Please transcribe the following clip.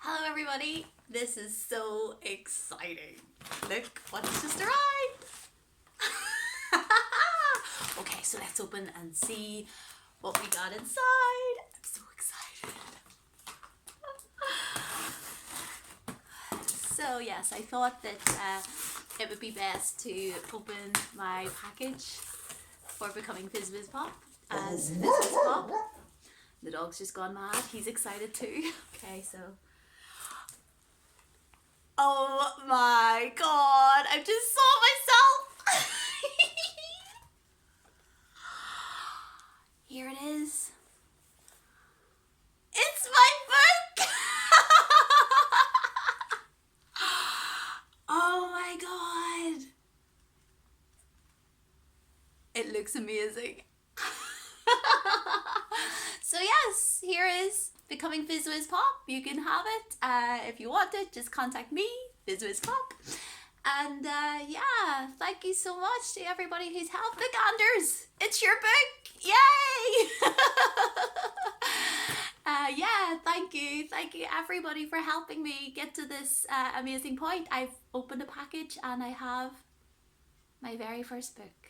Hello everybody, this is so exciting. Look what's just arrived. Okay, so let's open and see what we got inside. I'm so excited. So yes, I thought that it would be best to open my package for becoming FizzWizzPop as FizzWizzPop. The dog's just gone mad, he's excited too. Okay, so oh my god, I just saw myself! Here it is. It's my book! Oh my god. It looks amazing. So yes, here is Becoming FizzWizzPop. You can have it. If you want it, just contact me, FizzWizzPop. And yeah, thank you so much to everybody who's helped. Look, Anders, it's your book! Yay! Yeah, thank you. Thank you everybody for helping me get to this amazing point. I've opened a package and I have my very first book.